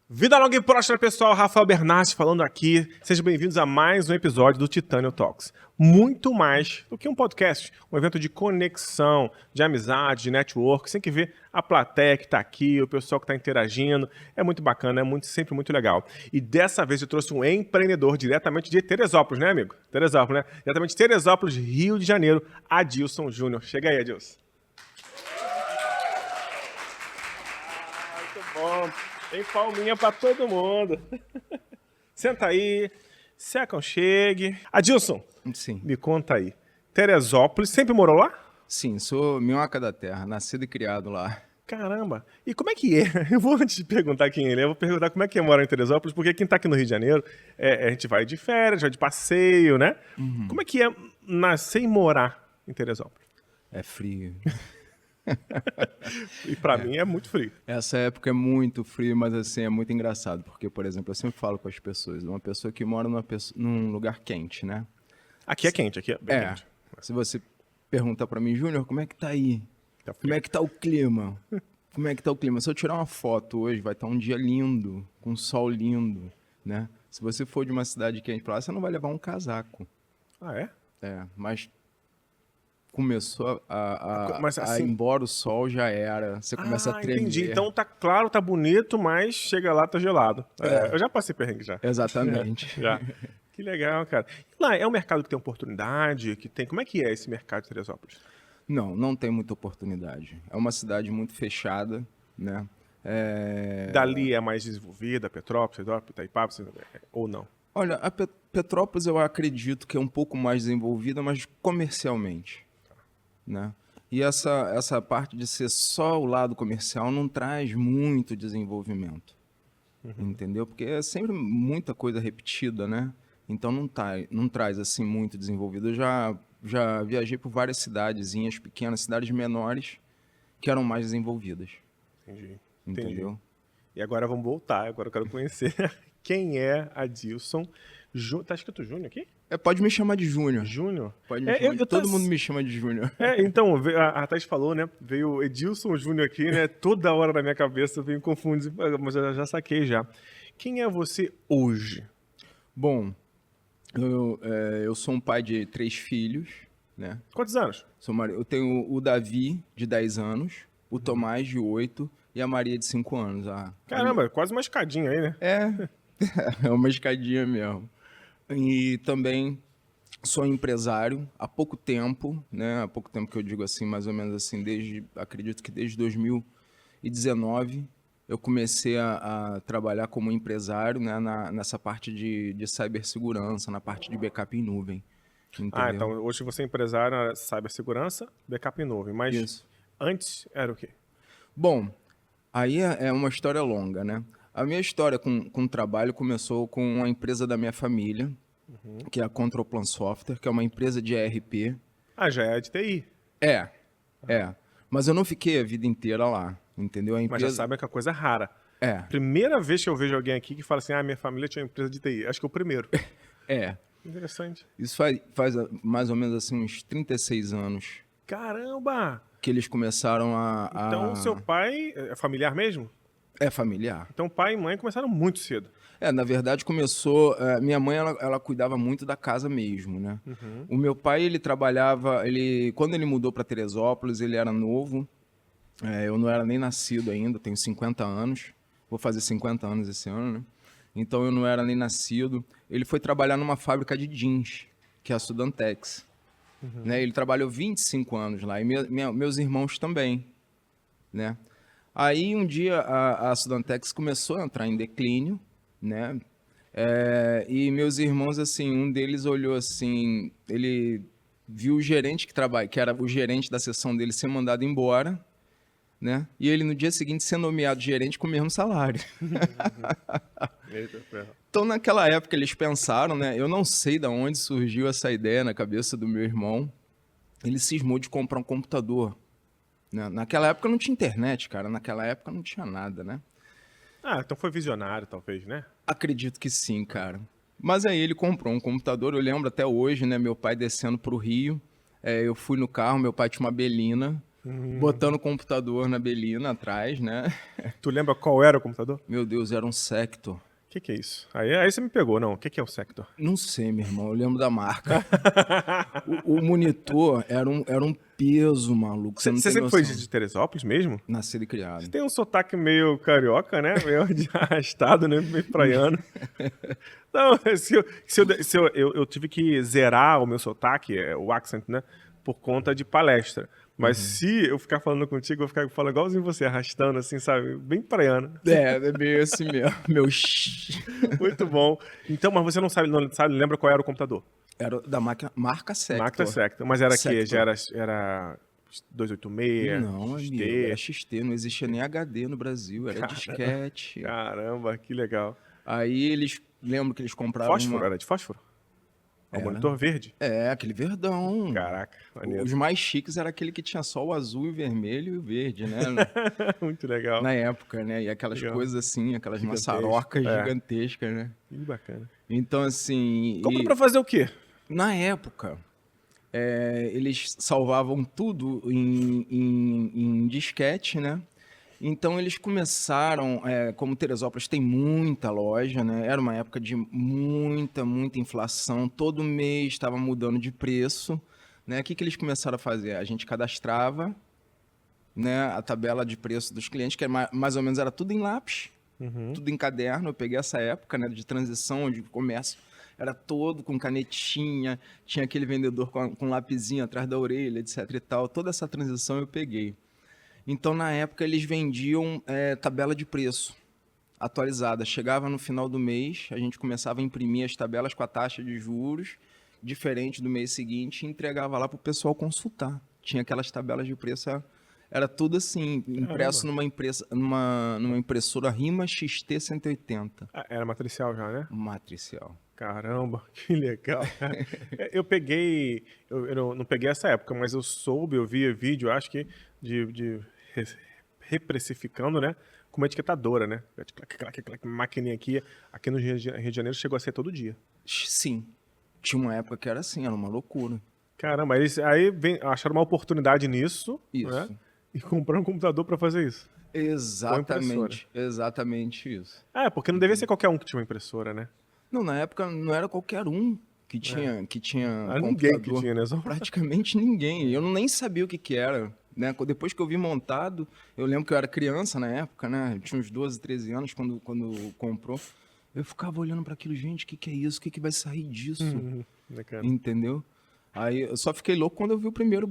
Vida longa e próspera, pessoal. Rafael Bernardes falando aqui. Sejam bem-vindos a mais um episódio do Titânio Talks. Muito mais do que um podcast, um evento de conexão, de amizade, de network. Você tem que ver a plateia que está aqui, o pessoal que está interagindo. É muito bacana, sempre muito legal. E dessa vez eu trouxe um empreendedor diretamente de Teresópolis, né, amigo? Teresópolis, né? Diretamente de Teresópolis, Rio de Janeiro, Adilson Júnior. Chega aí, Adilson. Muito bom. Tem palminha pra todo mundo. Senta aí, se aconchegue. Adilson, Sim. me conta aí. Teresópolis, sempre morou lá? Sim, sou minhoca da terra, nascido e criado lá. Caramba. E como é que é? Eu vou antes de perguntar quem ele é, eu vou perguntar como é que é morar em Teresópolis, porque quem tá aqui no Rio de Janeiro, a gente vai de férias, vai de passeio, né? Como é que é nascer e morar em Teresópolis? É frio. E pra mim é muito frio. Essa época é muito frio, mas assim, é muito engraçado. Porque, por exemplo, eu sempre falo com as pessoas, uma pessoa que mora num lugar quente, né? Aqui é quente, aqui é bem quente. Se você perguntar pra mim, Júnior, como é que tá aí? Tá frio. Como é que tá o clima? Como é que tá o clima? Se eu tirar uma foto hoje, vai estar um dia lindo, com um sol lindo, né? Se você for de uma cidade quente pra lá, você não vai levar um casaco. Ah, é? Mas começou Mas, assim, ir embora o sol, já era. Você começa a tremer. Entendi. Então tá claro, tá bonito, mas chega lá, tá gelado. Eu já passei perrengue já. Exatamente. Já. Que legal, cara. E lá, é um mercado que tem oportunidade, que tem... Como é que é esse mercado de Teresópolis? Não tem muita oportunidade. É uma cidade muito fechada, né? Dali é mais desenvolvida, Petrópolis, Itaipava, ou não? Olha, a Petrópolis eu acredito que é um pouco mais desenvolvida, mas comercialmente, né? E essa parte de ser só o lado comercial não traz muito desenvolvimento, entendeu? Porque é sempre muita coisa repetida, né? Então não traz assim muito desenvolvido. Eu já viajei por várias cidadezinhas pequenas, cidades menores, que eram mais desenvolvidas, Entendi. entendeu? E agora vamos voltar, agora eu quero conhecer quem é Adilson. Tá escrito Júnior aqui? Pode me chamar de Júnior. Júnior? Pode me chamar todo mundo me chama de Júnior. Então, a Thaís falou, né? Veio Edilson Júnior aqui, né? Toda hora na minha cabeça veio confundir, mas eu já saquei já. Quem é você hoje? Bom, eu sou um pai de 3 filhos, né? Quantos anos? Eu tenho o Davi, de 10 anos, o Tomás, de 8, e a Maria, de 5 anos. Caramba, quase uma escadinha aí, né? É uma escadinha mesmo. E também sou empresário há pouco tempo, né? Há pouco tempo que eu digo assim, mais ou menos assim, acredito que desde 2019 eu comecei a trabalhar como empresário, né? Nessa parte de cibersegurança, na parte de backup em nuvem. Entendeu? Então hoje você é empresário na cibersegurança, backup em nuvem, mas Isso. antes era o quê? Bom, aí é uma história longa, né? A minha história com o trabalho começou com uma empresa da minha família, que é a Controlplan Software, que é uma empresa de ERP. Já é de TI. Mas eu não fiquei a vida inteira lá, entendeu? Mas já sabe que é uma coisa rara. Primeira vez que eu vejo alguém aqui que fala assim, minha família tinha uma empresa de TI. Acho que é o primeiro. Interessante. Isso faz mais ou menos assim uns 36 anos. Caramba! Que eles começaram Então, seu pai é familiar mesmo? É familiar. Então, pai e mãe começaram muito cedo. Na verdade, começou... minha mãe, ela cuidava muito da casa mesmo, né? O meu pai, ele trabalhava... Quando ele mudou para Teresópolis, ele era novo. Eu não era nem nascido ainda, tenho 50 anos. Vou fazer 50 anos esse ano, né? Então, eu não era nem nascido. Ele foi trabalhar numa fábrica de jeans, que é a Sudantex. Né? Ele trabalhou 25 anos lá. E meus irmãos também, né? Aí, um dia, a Sudantex começou a entrar em declínio, né? E meus irmãos, assim, um deles olhou assim, ele viu o gerente que era o gerente da seção dele, ser mandado embora, né? E ele, no dia seguinte, ser nomeado gerente com o mesmo salário. Então, naquela época, eles pensaram, né? Eu não sei de onde surgiu essa ideia na cabeça do meu irmão. Ele cismou de comprar um computador. Naquela época não tinha internet, cara. Naquela época não tinha nada, né? Então foi visionário, talvez, né? Acredito que sim, cara. Mas aí ele comprou um computador. Eu lembro até hoje, né? Meu pai descendo pro Rio. Eu fui no carro, meu pai tinha uma Belina. botando o computador na Belina atrás, né? Tu lembra qual era o computador? Meu Deus, era um Sector. O que é isso? Aí você me pegou, não. O que é o Sector? Não sei, meu irmão, eu lembro da marca. O monitor era um peso, maluco. Você não Você tem sempre foi noção. de Teresópolis mesmo? Nascido e criado. Tem um sotaque meio carioca, né? Meio de arrastado, né? Meio praiano. Não, eu tive que zerar o meu sotaque, o accent, né? Por conta de palestra. Mas se eu ficar falando contigo, eu vou ficar falando igualzinho você, arrastando, assim, sabe? Bem praiano. É meio assim mesmo. Muito bom. Então, mas você não sabe, lembra qual era o computador? Era da marca Sector. Marca Sector. Mas era Sector. que era 286? Não, amigo, era XT, não existia nem HD no Brasil, era disquete. Caramba, que legal. Aí eles, lembro que eles compravam Fósforo? Era de fósforo? O monitor verde? aquele verdão. Caraca, maneiro. Os mais chiques era aquele que tinha só o azul, o vermelho e o verde, né? Muito legal. Na época, né? E aquelas coisas assim, aquelas maçarocas gigantescas, né? Que bacana. Então, assim... Compra pra fazer o quê? Na época, eles salvavam tudo em disquete, né? Então eles começaram, como Teresópolis tem muita loja, né? Era uma época de muita inflação, todo mês estava mudando de preço, né? O que eles começaram a fazer? A gente cadastrava, né, a tabela de preço dos clientes, que mais ou menos era tudo em lápis, tudo em caderno. Eu peguei essa época, né, de transição, onde o comércio era todo com canetinha, tinha aquele vendedor com lapisinho atrás da orelha, etc e tal. Toda essa transição eu peguei. Então, na época, eles vendiam tabela de preço atualizada. Chegava no final do mês, a gente começava a imprimir as tabelas com a taxa de juros, diferente do mês seguinte, e entregava lá para o pessoal consultar. Tinha aquelas tabelas de preço, era tudo assim, impresso numa impressora Rima XT 180. Era matricial já, né? Matricial. Caramba, que legal. Eu peguei, eu não peguei essa época, mas eu vi vídeo, acho que de reprecificando, né? Com uma etiquetadora, né? Maquininha aqui no Rio de Janeiro chegou a ser todo dia. Sim. Tinha uma época que era assim, era uma loucura. Caramba, eles acharam uma oportunidade nisso, Isso. Né? E compraram um computador para fazer isso. Exatamente isso. Porque não devia ser qualquer um que tinha uma impressora, né? Não, na época não era qualquer um que tinha Ninguém que tinha, né? Praticamente ninguém. Eu nem sabia o que era. Né? Depois que eu vi montado, eu lembro que eu era criança na época, né? Eu tinha uns 12, 13 anos quando comprou. Eu ficava olhando para aquilo, gente, o que é isso? O que vai sair disso? Entendeu? Aí eu só fiquei louco quando eu vi o primeiro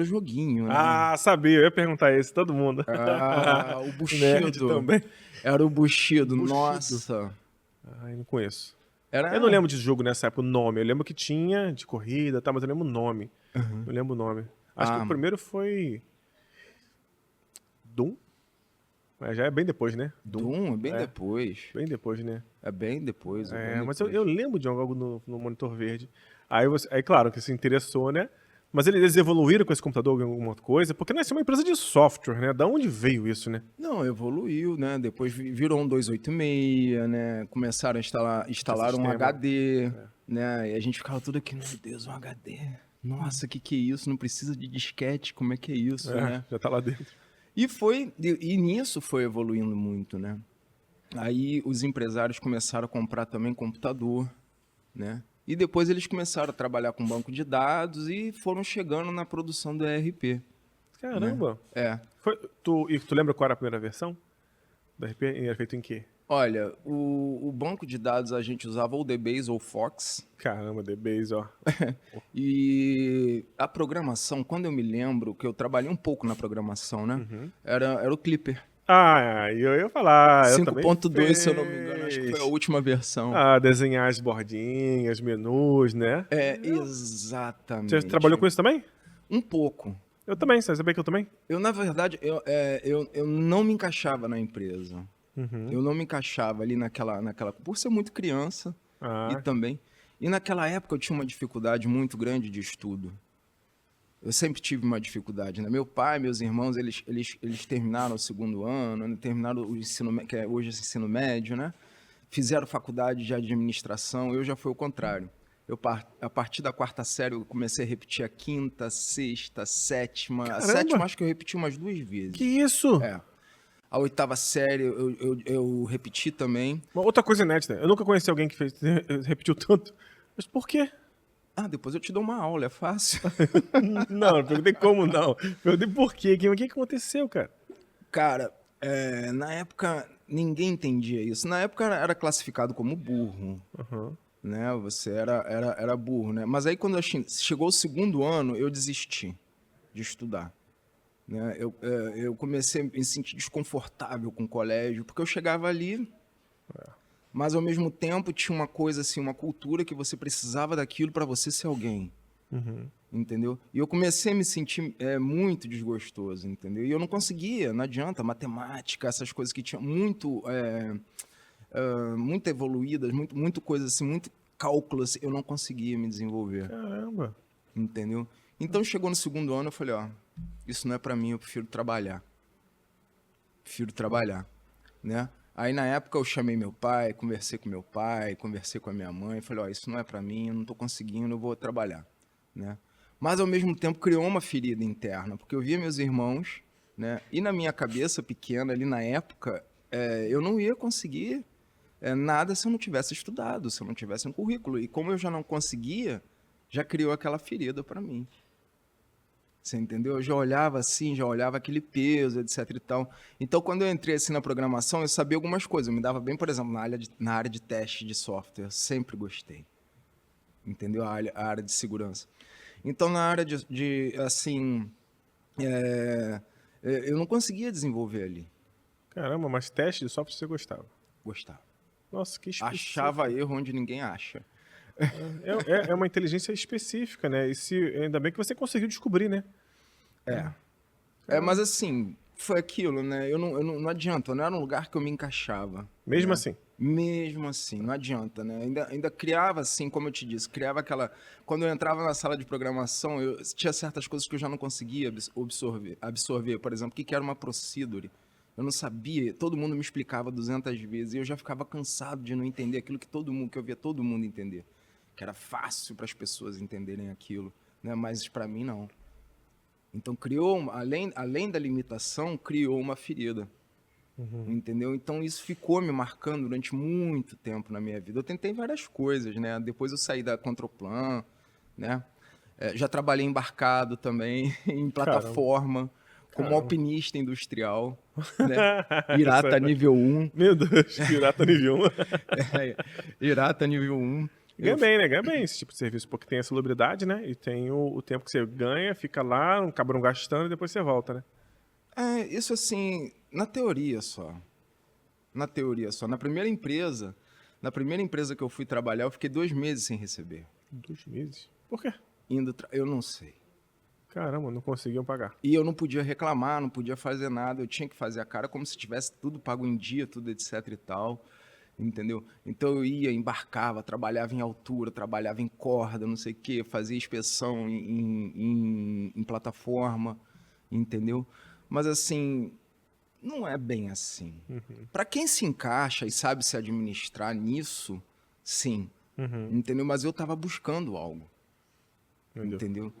joguinho. Né? Sabia, eu ia perguntar isso, todo mundo. O Bushido também. Era o Bushido, nossa. Eu não conheço. Eu não lembro de jogo nessa época, o nome. Eu lembro que tinha de corrida, mas eu lembro o nome. Não lembro o nome. Acho que o primeiro foi Doom. Mas já é bem depois, né? Doom é bem depois. Bem depois, né? É bem depois. Mas eu lembro de algo no monitor verde. Aí, claro, que se interessou, né? Mas eles evoluíram com esse computador em alguma coisa? Porque nós somos uma empresa de software, né? Da onde veio isso, né? Não, evoluiu, né? Depois virou um 286, né? Começaram a instalar um HD, né? E a gente ficava tudo aqui, meu Deus, um HD. Nossa, que é isso? Não precisa de disquete, como é que é isso, né? Já tá lá dentro. E nisso foi evoluindo muito, né? Aí os empresários começaram a comprar também computador, né? E depois eles começaram a trabalhar com banco de dados e foram chegando na produção do ERP. Caramba! Né? Tu lembra qual era a primeira versão do ERP? Era feito em quê? Olha, o banco de dados a gente usava ou DBase ou Fox. Caramba, DBase, ó. E a programação, quando eu me lembro, que eu trabalhei um pouco na programação, né? Era o Clipper. Eu ia falar. 5.2, se eu não me engano, acho que foi a última versão. Desenhar as bordinhas, menus, né? Exatamente. Você trabalhou com isso também? Um pouco. Eu também, você sabia que eu também? Eu, na verdade, eu não me encaixava na empresa. Eu não me encaixava ali naquela... Por ser muito criança e também... E naquela época eu tinha uma dificuldade muito grande de estudo. Eu sempre tive uma dificuldade, né? Meu pai, meus irmãos, eles terminaram o segundo ano, né? Terminaram o ensino, que é hoje ensino médio, né? Fizeram faculdade de administração, eu já fui o contrário. A partir da quarta série, eu comecei a repetir a quinta, sexta, sétima. A Caramba! sétima, acho que eu repeti umas 2 vezes. Que isso? É. A oitava série, eu repeti também. Uma outra coisa inédita. Eu nunca conheci alguém que repetiu tanto. Mas por quê? Ah, depois eu te dou uma aula, é fácil. Não, não perguntei como não. Perguntei por quê. O que aconteceu, cara? Cara, na época, ninguém entendia isso. Na época era classificado como burro. Uhum. Né? Você era burro, né? Mas aí quando chegou o segundo ano, eu desisti de estudar. Né? Eu comecei a me sentir desconfortável com o colégio, porque eu chegava ali, mas ao mesmo tempo tinha uma coisa assim, uma cultura que você precisava daquilo para você ser alguém. Uhum. Entendeu? E eu comecei a me sentir muito desgostoso, entendeu? E eu não conseguia, não adianta, matemática, essas coisas que tinham muito evoluídas, muito coisa assim, muito cálculo, assim, eu não conseguia me desenvolver, Caramba. entendeu? Então chegou no segundo ano, eu falei, ó, isso não é pra mim, eu prefiro trabalhar, né? Aí na época eu chamei meu pai, conversei com meu pai, conversei com a minha mãe, falei, ó, isso não é pra mim, eu não tô conseguindo, eu vou trabalhar, né? Mas ao mesmo tempo criou uma ferida interna, porque eu via meus irmãos, né? E na minha cabeça pequena ali na época, eu não ia conseguir nada se eu não tivesse estudado, se eu não tivesse um currículo. E como eu já não conseguia, já criou aquela ferida para mim. Você entendeu? Eu já olhava assim, já olhava aquele peso, etc e tal. Então, quando eu entrei assim na programação, eu sabia algumas coisas. Eu me dava bem, por exemplo, na área de teste de software. Eu sempre gostei. Entendeu? A área de segurança. Então, na área assim, eu não conseguia desenvolver ali. Caramba, mas teste de software você gostava? Gostava. Nossa, que específico. Achava erro onde ninguém acha. É uma inteligência específica, né? Ainda bem que você conseguiu descobrir, né? Mas assim, foi aquilo, né? Não adianta, não era um lugar que eu me encaixava. Mesmo né? assim. Mesmo assim, não adianta, né? Ainda criava assim, como eu te disse, criava aquela... Quando eu entrava na sala de programação, tinha certas coisas que eu já não conseguia absorver. Por exemplo, o que era uma procedure? Eu não sabia, todo mundo me explicava 200 vezes e eu já ficava cansado de não entender aquilo que eu via todo mundo entender. Que era fácil para as pessoas entenderem aquilo, né? Mas para mim não. Então criou, além da limitação, criou uma ferida. Entendeu? Então isso ficou me marcando durante muito tempo na minha vida. Eu tentei várias coisas, né? Depois eu saí da Controlplan, né? Já trabalhei embarcado também, em plataforma, como alpinista industrial, né? Pirata nível 1. Meu Deus, pirata nível 1. Pirata nível 1. Ganha bem, né? Ganha bem esse tipo de serviço, porque tem a celebridade, né? E tem o tempo que você ganha, fica lá, acaba não gastando e depois você volta, né? Isso assim, na teoria só. Na teoria só. Na primeira empresa que eu fui trabalhar, eu fiquei 2 meses sem receber. 2 meses? Por quê? Eu não sei. Caramba, não conseguiam pagar. E eu não podia reclamar, não podia fazer nada, eu tinha que fazer a cara como se tivesse tudo pago em dia, tudo etc e tal, entendeu? Então eu ia, embarcava, trabalhava em altura, trabalhava em corda, não sei o quê, fazia inspeção em plataforma, entendeu? Mas assim, não é bem assim. Para quem se encaixa e sabe se administrar nisso, sim, entendeu? Mas eu estava buscando algo, entendeu?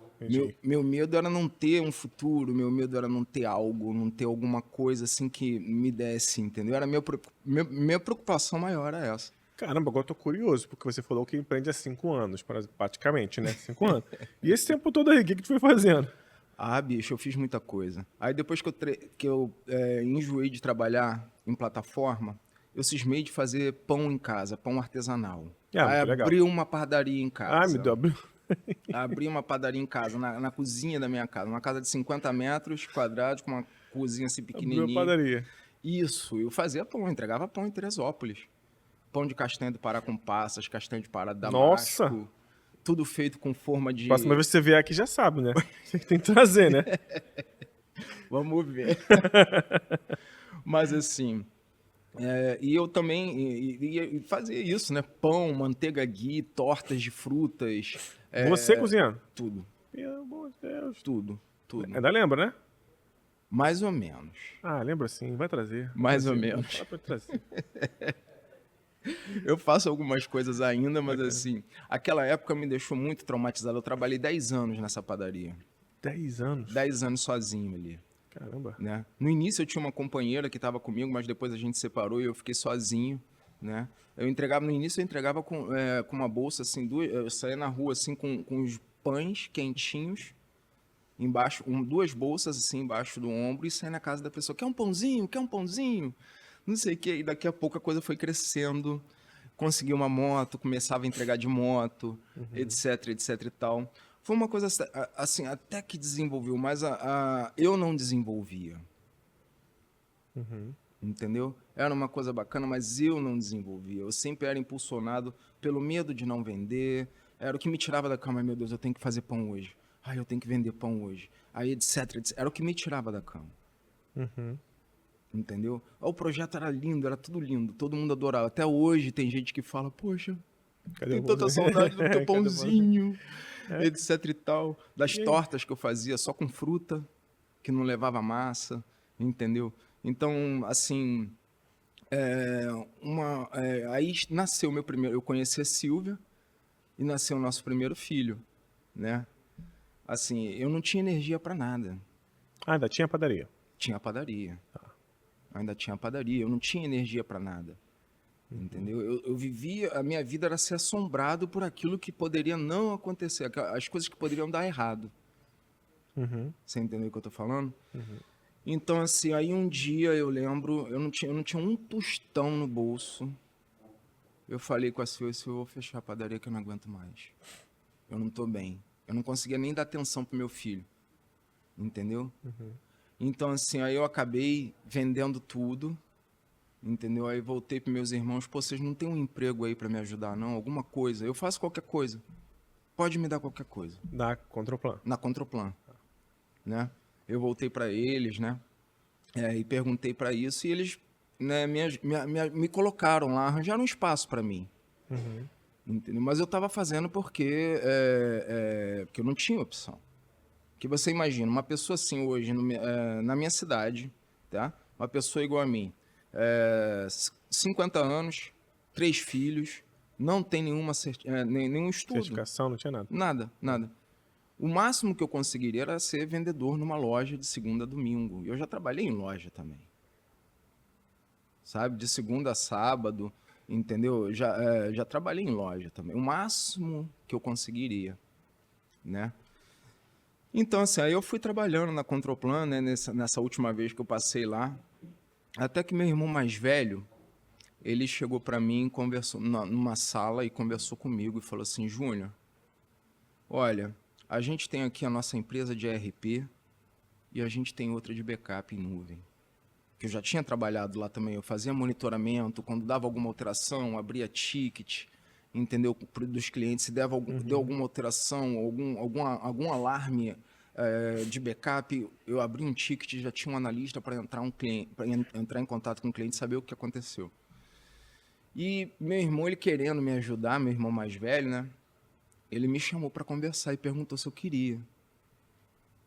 Meu medo era não ter um futuro, meu medo era não ter algo, não ter alguma coisa assim que me desse, entendeu? Era minha preocupação maior era essa. Caramba, agora eu tô curioso, porque você falou que empreende há 5 anos, praticamente, né? 5 anos. E esse tempo todo aí, o que tu foi fazendo? Ah, bicho, eu fiz muita coisa. Aí depois que eu enjoei de trabalhar em plataforma, eu cismei de fazer pão em casa, pão artesanal. Aí abri uma padaria em casa. Ah, me deu. Abri uma padaria em casa, na cozinha da minha casa. Uma casa de 50 metros quadrados, com uma cozinha assim pequenininha. Abriu a padaria. Isso, eu fazia pão, entregava pão em Teresópolis. Pão de castanha do Pará com passas, castanha de Pará damasco. Nossa! Tudo feito com forma de... Próxima vez que você vier aqui já sabe, né? Você tem que trazer, né? Vamos ver. Mas assim... e eu também fazia isso, né? Pão, manteiga ghee, tortas de frutas. Você cozinhando? Tudo. Meu amor de Deus. Tudo. Ainda lembra, né? Mais ou menos. Ah, lembra sim. Vai trazer. Mais ou menos. Vai trazer. Eu faço algumas coisas ainda, mas assim, aquela época me deixou muito traumatizado. Eu trabalhei 10 anos nessa padaria. 10 anos? 10 anos sozinho ali. Caramba. Né? No início eu tinha uma companheira que estava comigo, mas depois a gente separou e eu fiquei sozinho, né? No início eu entregava com uma bolsa assim, eu saía na rua assim com os pães quentinhos embaixo, duas bolsas assim embaixo do ombro e saía na casa da pessoa, quer um pãozinho? Quer um pãozinho? Não sei o que, e daqui a pouco a coisa foi crescendo, consegui uma moto, começava a entregar de moto, etc, etc e tal. Foi uma coisa assim, até que desenvolveu, mas eu não desenvolvia. Entendeu? Era uma coisa bacana, mas eu não desenvolvia. Eu sempre era impulsionado pelo medo de não vender. Era o que me tirava da cama. Meu Deus, eu tenho que fazer pão hoje. Ai, eu tenho que vender pão hoje. Aí, etc, etc. Era o que me tirava da cama. Entendeu? O projeto era lindo, era tudo lindo. Todo mundo adorava. Até hoje tem gente que fala, poxa, Cadê tem o tanta pãozinho? saudade do teu Cadê o pãozinho, etc e tal. Das E aí? tortas que eu fazia só com fruta, que não levava massa, entendeu? Então, assim, aí nasceu meu primeiro, eu conheci a Silvia e nasceu o nosso primeiro filho, né? Assim, eu não tinha energia para nada. Ah, ainda tinha padaria. Tinha padaria. Ainda tinha padaria, eu não tinha energia para nada. Entendeu? Eu vivia, a minha vida era ser assombrado por aquilo que poderia não acontecer, as coisas que poderiam dar errado. Você entendeu o que eu tô falando? Então, assim, aí um dia eu lembro, eu não tinha um tostão no bolso. Eu falei com a Silvia, eu vou fechar a padaria que eu não aguento mais. Eu não tô bem. Eu não conseguia nem dar atenção pro meu filho. Entendeu? Então, assim, aí eu acabei vendendo tudo. Entendeu? Aí voltei para meus irmãos, pô, vocês não tem um emprego aí para me ajudar, não? Alguma coisa? Eu faço qualquer coisa. Pode me dar qualquer coisa. Da Controplan. Na Controplan, né? Eu voltei para eles, né? E perguntei para isso e eles, né, me colocaram lá, arranjaram um espaço para mim. Entendeu? Mas eu estava fazendo porque eu não tinha opção. Que você imagina, uma pessoa assim hoje na minha cidade, tá? Uma pessoa igual a mim, 50 anos, 3 filhos, não tem nenhum estudo. Certificação, não tinha nada. Nada, nada. O máximo que eu conseguiria era ser vendedor numa loja de segunda a domingo. Eu já trabalhei em loja também. Sabe? De segunda a sábado, entendeu? Já trabalhei em loja também. O máximo que eu conseguiria, né? Então, assim, aí eu fui trabalhando na Controplan, né? Nessa última vez que eu passei lá. Até que meu irmão mais velho, ele chegou para mim, conversou numa sala e conversou comigo e falou assim, Júnior, olha, a gente tem aqui a nossa empresa de ERP e a gente tem outra de backup em nuvem. Que eu já tinha trabalhado lá também, eu fazia monitoramento, quando dava alguma alteração, abria ticket, entendeu? Dos clientes, se deu alguma alteração, algum alarme de backup, eu abri um ticket, já tinha um analista para entrar em contato com o cliente e saber o que aconteceu. E meu irmão, ele querendo me ajudar, meu irmão mais velho, né? Ele me chamou para conversar e perguntou se eu queria.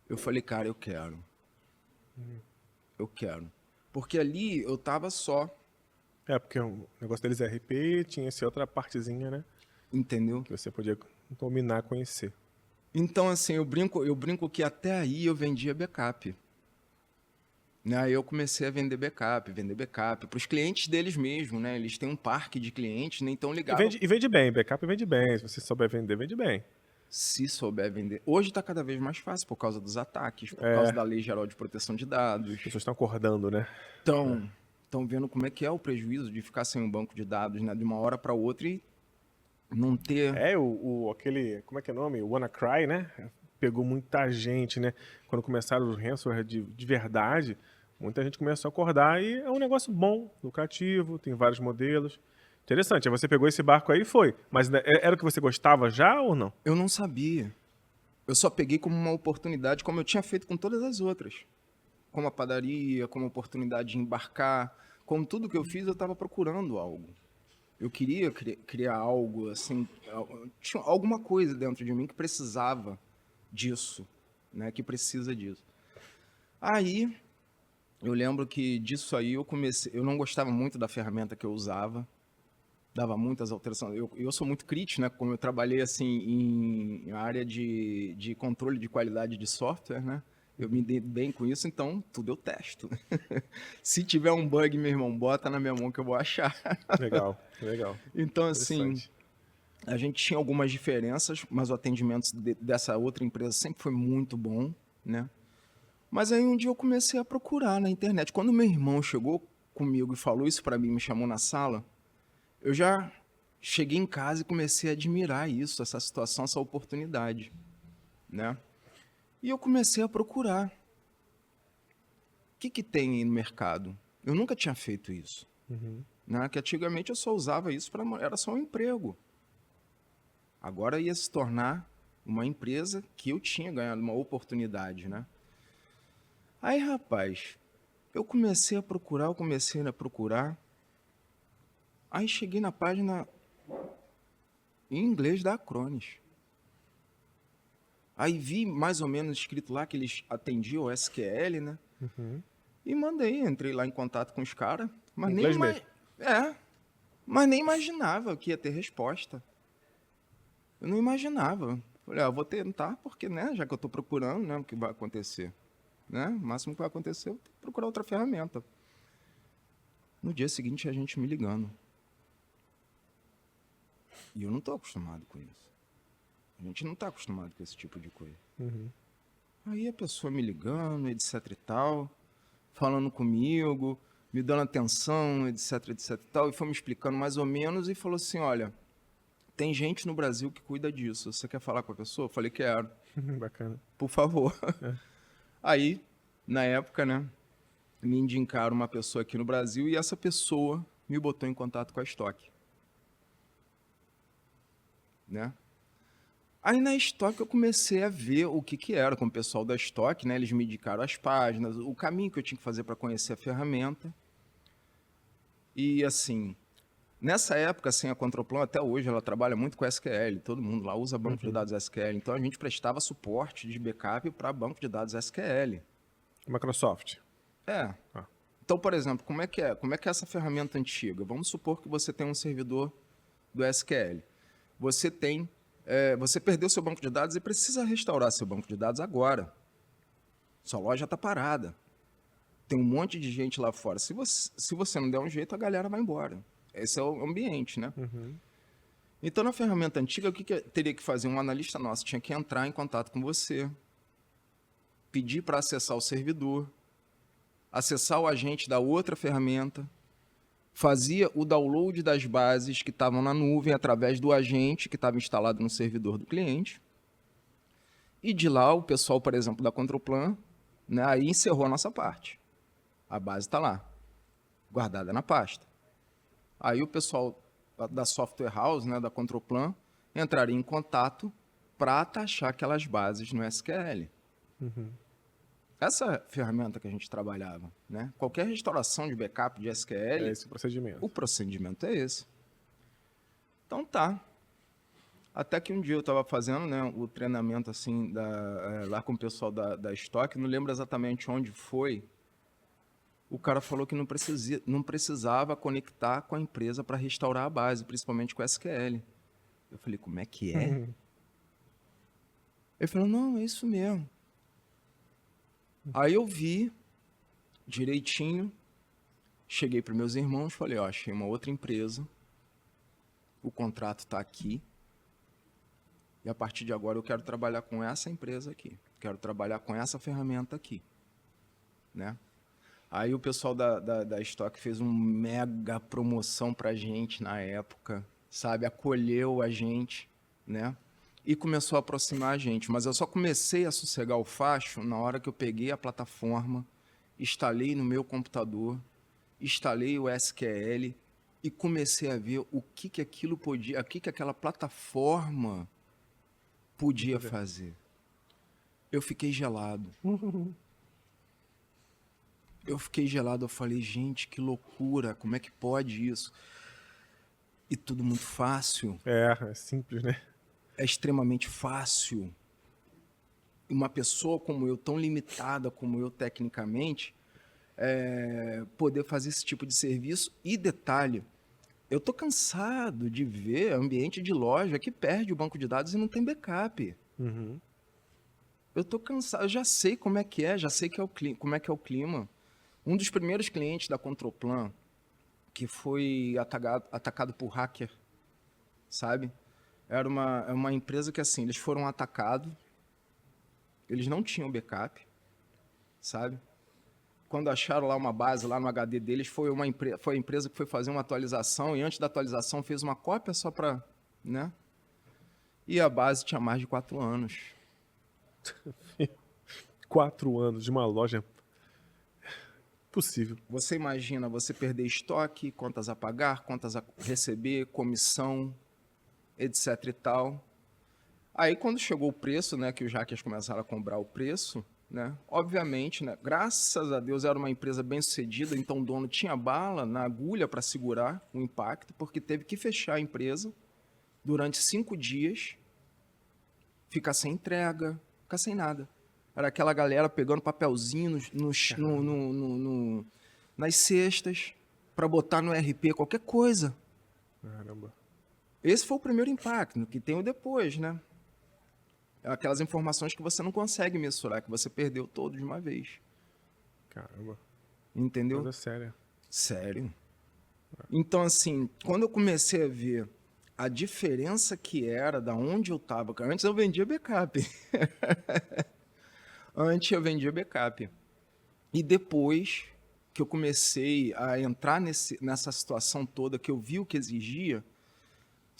Eu falei, cara, eu quero. Eu quero. Porque ali eu tava só. Porque o negócio deles é RP, tinha essa outra partezinha, né? Entendeu? Que você podia dominar, conhecer. Então, assim, eu brinco que até aí eu vendia backup. Né? Aí eu comecei a vender backup para os clientes deles mesmo, né? Eles têm um parque de clientes, né? Então ligavam. E vende bem, backup vende bem. Se você souber vender, vende bem. Se souber vender. Hoje está cada vez mais fácil por causa dos ataques, por causa da Lei Geral de Proteção de Dados. As pessoas estão acordando, né? Estão vendo como é que é o prejuízo de ficar sem um banco de dados, né? De uma hora para outra e não ter... Aquele, como é que é o nome? O WannaCry, né? Pegou muita gente, né? Quando começaram os ransomware de verdade, muita gente começou a acordar e é um negócio bom, lucrativo, tem vários modelos. Interessante, aí você pegou esse barco aí e foi. Mas era o que você gostava já ou não? Eu não sabia. Eu só peguei como uma oportunidade, como eu tinha feito com todas as outras. Como a padaria, como a oportunidade de embarcar. Como tudo que eu fiz, eu estava procurando algo. Eu queria criar algo, assim... Tinha alguma coisa dentro de mim que precisava disso, né? Que precisa disso. Aí, eu lembro que disso aí eu comecei... Eu não gostava muito da ferramenta que eu usava. dava muitas alterações. Eu sou muito crítico, né? Como eu trabalhei assim em área de controle de qualidade de software, né? Eu me dei bem com isso, então tudo eu testo. Se tiver um bug, meu irmão, bota na minha mão que eu vou achar. Legal, legal. Então, assim, Interessante. a gente tinha algumas diferenças, mas o atendimento dessa outra empresa sempre foi muito bom, né? Mas aí um dia eu comecei a procurar na internet. Quando meu irmão chegou comigo e falou isso para mim, me chamou na sala, eu já cheguei em casa e comecei a admirar isso, essa situação, essa oportunidade, né? E eu comecei a procurar. O que tem aí no mercado? Eu nunca tinha feito isso. Né? Que antigamente eu só usava isso para... Era só um emprego. Agora ia se tornar uma empresa que eu tinha ganhado uma oportunidade, né? Aí, rapaz, eu comecei a procurar. Aí cheguei na página em inglês da Acronis. Aí vi mais ou menos escrito lá que eles atendiam o SQL, né? E entrei lá em contato com os caras, mas Inglês mesmo. mas nem imaginava que ia ter resposta. Eu não imaginava. Falei, eu vou tentar, porque, né, já que eu estou procurando, né, o que vai acontecer. Né? O máximo que vai acontecer é eu procurar outra ferramenta. No dia seguinte, a gente me ligando. E eu não estou acostumado com isso. A gente não está acostumado com esse tipo de coisa. Aí a pessoa me ligando, etc e tal, falando comigo, me dando atenção, etc e tal, e foi me explicando mais ou menos e falou assim, olha, tem gente no Brasil que cuida disso. Você quer falar com a pessoa? Eu falei, quero. Bacana. Por favor. Aí, na época, né, me indicaram uma pessoa aqui no Brasil e essa pessoa me botou em contato com a Stock. Né? Aí na Stock eu comecei a ver o que era com o pessoal da Stock, né? Eles me indicaram as páginas, o caminho que eu tinha que fazer para conhecer a ferramenta. E assim, nessa época, assim, a Controlplan até hoje ela trabalha muito com SQL, todo mundo lá usa banco de dados SQL, então a gente prestava suporte de backup para banco de dados SQL. Microsoft. Então, por exemplo, como é que é essa ferramenta antiga? Vamos supor que você tem um servidor do SQL. Você perdeu seu banco de dados e precisa restaurar seu banco de dados agora. Sua loja está parada. Tem um monte de gente lá fora. Se você não der um jeito, a galera vai embora. Esse é o ambiente, né? Então, na ferramenta antiga, o que teria que fazer? Um analista nosso tinha que entrar em contato com você, pedir para acessar o servidor, acessar o agente da outra ferramenta, fazia o download das bases que estavam na nuvem através do agente que estava instalado no servidor do cliente. E de lá, o pessoal, por exemplo, da Controlplan, né, aí encerrou a nossa parte. A base está lá, guardada na pasta. Aí o pessoal da Software House, né, da Controlplan, entraria em contato para taxar aquelas bases no SQL. Essa ferramenta que a gente trabalhava, né? Qualquer restauração de backup de SQL... É esse o procedimento. O procedimento é esse. Então tá. Até que um dia eu estava fazendo, né, o treinamento assim, lá com o pessoal da Stock, não lembro exatamente onde foi. O cara falou que não precisava conectar com a empresa para restaurar a base, principalmente com SQL. Eu falei, como é que é? Ele falou, não, é isso mesmo. Aí eu vi direitinho, cheguei para meus irmãos, falei, ó, achei uma outra empresa, o contrato está aqui, e a partir de agora eu quero trabalhar com essa empresa aqui, quero trabalhar com essa ferramenta aqui, né? Aí o pessoal da Stock fez uma mega promoção pra gente na época, sabe? Acolheu a gente, né? E começou a aproximar a gente. Mas eu só comecei a sossegar o facho na hora que eu peguei a plataforma, instalei no meu computador, instalei o SQL e comecei a ver o que aquilo podia, o que aquela plataforma podia fazer. Eu fiquei gelado. Eu falei, gente, que loucura, como é que pode isso? E tudo muito fácil. É simples, né? É extremamente fácil. Uma pessoa como eu, tão limitada como eu tecnicamente, poder fazer esse tipo de serviço. E detalhe, Eu tô cansado de ver ambiente de loja que perde o banco de dados e não tem backup. Uhum. Eu tô cansado, eu já sei como é que é, já sei como é que é o clima. Um dos primeiros clientes da Controlplan que foi atacado por hacker, sabe? Era uma empresa que, assim, eles foram atacados, eles não tinham backup, sabe? Quando acharam lá uma base, lá no HD deles, foi a empresa que foi fazer uma atualização e antes da atualização fez uma cópia só para, né? E a base tinha mais de 4 anos. 4 anos de uma loja. Possível. Você imagina você perder estoque, contas a pagar, contas a receber, comissão, etc e tal. Aí quando chegou o preço, né, que os hackers começaram a cobrar o preço, né, obviamente, né, graças a Deus era uma empresa bem sucedida, então o dono tinha bala na agulha para segurar o impacto, porque teve que fechar a empresa durante 5 dias, ficar sem entrega, ficar sem nada. Era aquela galera pegando papelzinho nas cestas para botar no RP qualquer coisa. Caramba. Esse foi o primeiro impacto, que tem o depois, né? Aquelas informações que você não consegue mensurar, que você perdeu todo de uma vez. Caramba. Entendeu? Coisa séria. Sério. Então, assim, quando eu comecei a ver a diferença que era da onde eu estava, antes eu vendia backup. Antes eu vendia backup. E depois que eu comecei a entrar nessa situação toda, que eu vi o que exigia,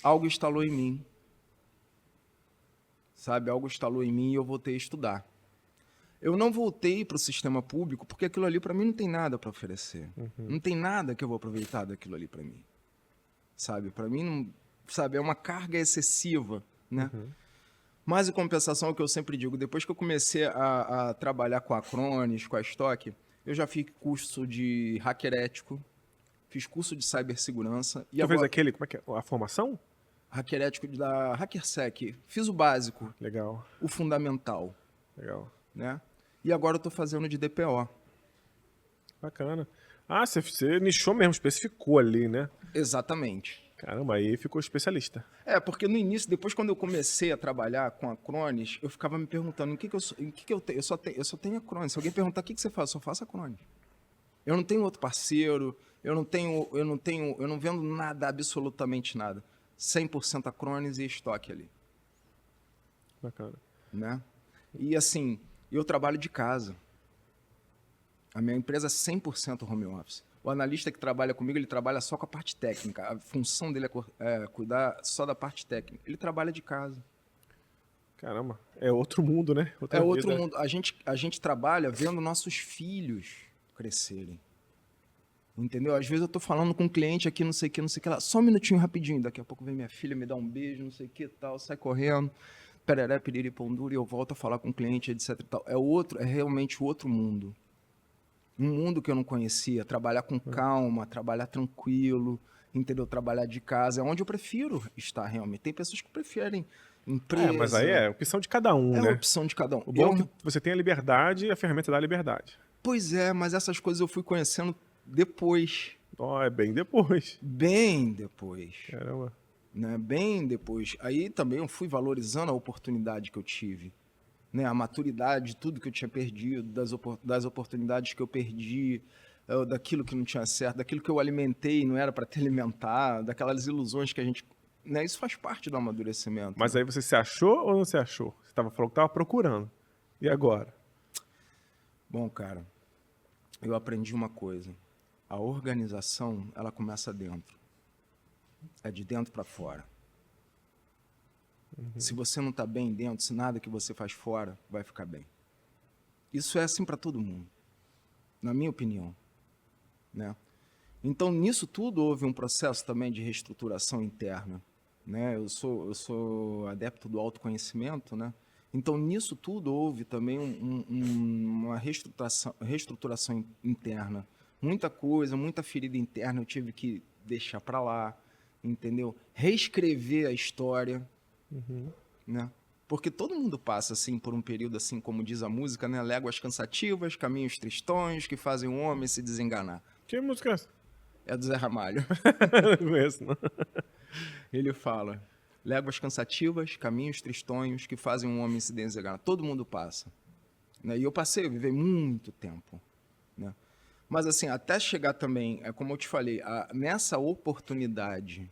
algo instalou em mim. Sabe? Algo instalou em mim e eu voltei a estudar. Eu não voltei para o sistema público porque aquilo ali para mim não tem nada para oferecer. Uhum. Não tem nada que eu vou aproveitar daquilo ali para mim. Sabe? Para mim, não, sabe? É uma carga excessiva, né? Uhum. Mas, em compensação, é o que eu sempre digo, depois que eu comecei a trabalhar com a Acronis, com a Stock, eu já fiz curso de hacker ético, fiz curso de cibersegurança. Você fez aquele, como é que é? A formação? Hacker ético da HackerSec. Fiz o básico. Legal. O fundamental. Legal. Né? E agora eu estou fazendo de DPO. Bacana. Ah, você nichou mesmo, especificou ali, né? Exatamente. Caramba, aí ficou especialista. É, porque no início, depois quando eu comecei a trabalhar com a Acronis, eu ficava me perguntando em que eu tenho. Eu só tenho a Acronis. Se alguém perguntar o que você faz, eu só faço a Acronis. Eu não tenho outro parceiro, eu não vendo nada, absolutamente nada. 100% Acronis e estoque ali. Bacana. Né? E assim, eu trabalho de casa. A minha empresa é 100% home office. O analista que trabalha comigo, ele trabalha só com a parte técnica. A função dele é cuidar só da parte técnica. Ele trabalha de casa. Caramba, é outro mundo, né? Outra vida. Outro mundo. A gente trabalha vendo nossos filhos crescerem. Entendeu? Às vezes eu tô falando com um cliente aqui, não sei o que lá. Só um minutinho rapidinho. Daqui a pouco vem minha filha, me dá um beijo, não sei o que tal, sai correndo. Pereré, piriri, pão duro, e eu volto a falar com o cliente, etc e tal. É realmente outro mundo. Um mundo que eu não conhecia. Trabalhar com calma, trabalhar tranquilo, entendeu? Trabalhar de casa. É onde eu prefiro estar realmente. Tem pessoas que preferem empresa. Mas aí é opção de cada um, né? É opção de cada um. O bom é que você tem a liberdade e a ferramenta dá a liberdade. Pois é, mas essas coisas eu fui conhecendo depois. É bem depois. Bem depois. Caramba. Né? Bem depois. Aí também eu fui valorizando a oportunidade que eu tive. Né? A maturidade de tudo que eu tinha perdido, das oportunidades que eu perdi, daquilo que não tinha certo, daquilo que eu alimentei e não era para ter alimentado, daquelas ilusões que a gente... Né? Isso faz parte do amadurecimento. Mas aí você se achou ou não se achou? Você falou que estava procurando. E agora? Bom, cara, eu aprendi uma coisa. A organização, ela começa dentro. É de dentro para fora. Uhum. Se você não está bem dentro, se nada que você faz fora vai ficar bem. Isso é assim para todo mundo, na minha opinião. Né? Então, nisso tudo, houve um processo também de reestruturação interna. Né? Eu sou adepto do autoconhecimento, né? Então, nisso tudo, houve também uma reestruturação interna. Muita coisa, muita ferida interna eu tive que deixar para lá, entendeu? Reescrever a história, né? Porque todo mundo passa assim por um período, assim como diz a música, né? Léguas cansativas, caminhos tristões que fazem o homem se desenganar. Que música é essa? É do Zé Ramalho. Não conheço, não. Ele fala: léguas cansativas, caminhos tristonhos que fazem um homem se desenganar. Todo mundo passa. Né? E eu vivi muito tempo. Né? Mas assim, até chegar também, como eu te falei, nessa oportunidade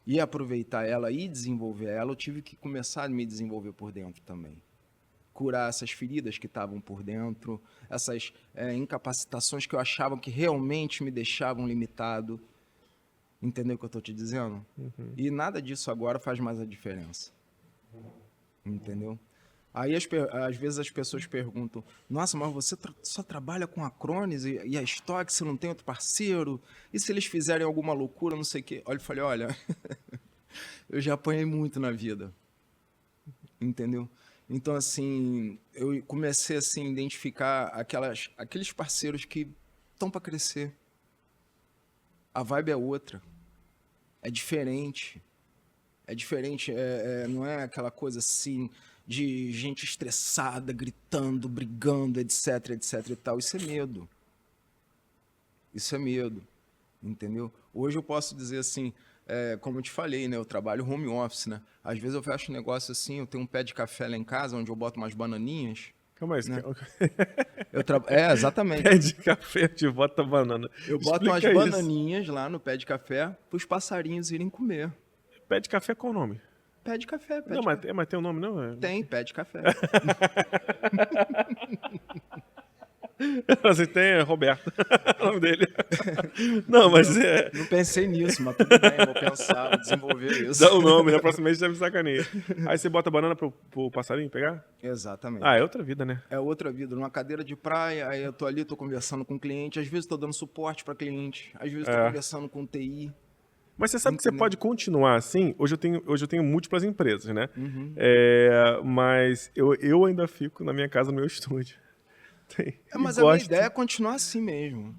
e aproveitar ela e desenvolver ela, eu tive que começar a me desenvolver por dentro também. Curar essas feridas que estavam por dentro, essas incapacitações que eu achava que realmente me deixavam limitado. Entendeu o que eu estou te dizendo? Uhum. E nada disso agora faz mais a diferença. Entendeu? Aí, às vezes, as pessoas perguntam: nossa, mas você só trabalha com a Cronis e a Stock, você não tem outro parceiro? E se eles fizerem alguma loucura, não sei o quê? Eu falei: olha, eu já apanhei muito na vida. Entendeu? Então, assim, eu comecei assim, a identificar aqueles parceiros que estão para crescer. A vibe é outra. É diferente. É diferente. Não é aquela coisa assim de gente estressada, gritando, brigando, etc, etc e tal. Isso é medo. Isso é medo. Entendeu? Hoje eu posso dizer assim, como eu te falei, né? Eu trabalho home office, né? Às vezes eu fecho um negócio assim, eu tenho um pé de café lá em casa, onde eu boto umas bananinhas. Calma aí, né? Exatamente. Pé de café, de bota banana. Eu boto umas bananinhas lá no pé de café para os passarinhos irem comer. Pé de café, qual o nome? Pé de café. Não, mas tem um nome, não? Tem, pé de café. Você tem Roberto, o nome dele. Não, mas Não pensei nisso, mas tudo bem, vou pensar, vou desenvolver isso. Dá o nome, na próxima vez você me sacaneia. Aí você bota a banana pro passarinho pegar? Exatamente. Ah, é outra vida, né? É outra vida. Numa cadeira de praia, aí eu tô ali, tô conversando com o cliente, às vezes tô dando suporte para cliente, às vezes tô conversando com TI. Mas você sabe que você pode continuar assim? Hoje eu tenho múltiplas empresas, né? Uhum. Mas eu ainda fico na minha casa, no meu estúdio. Mas a minha ideia é continuar assim mesmo.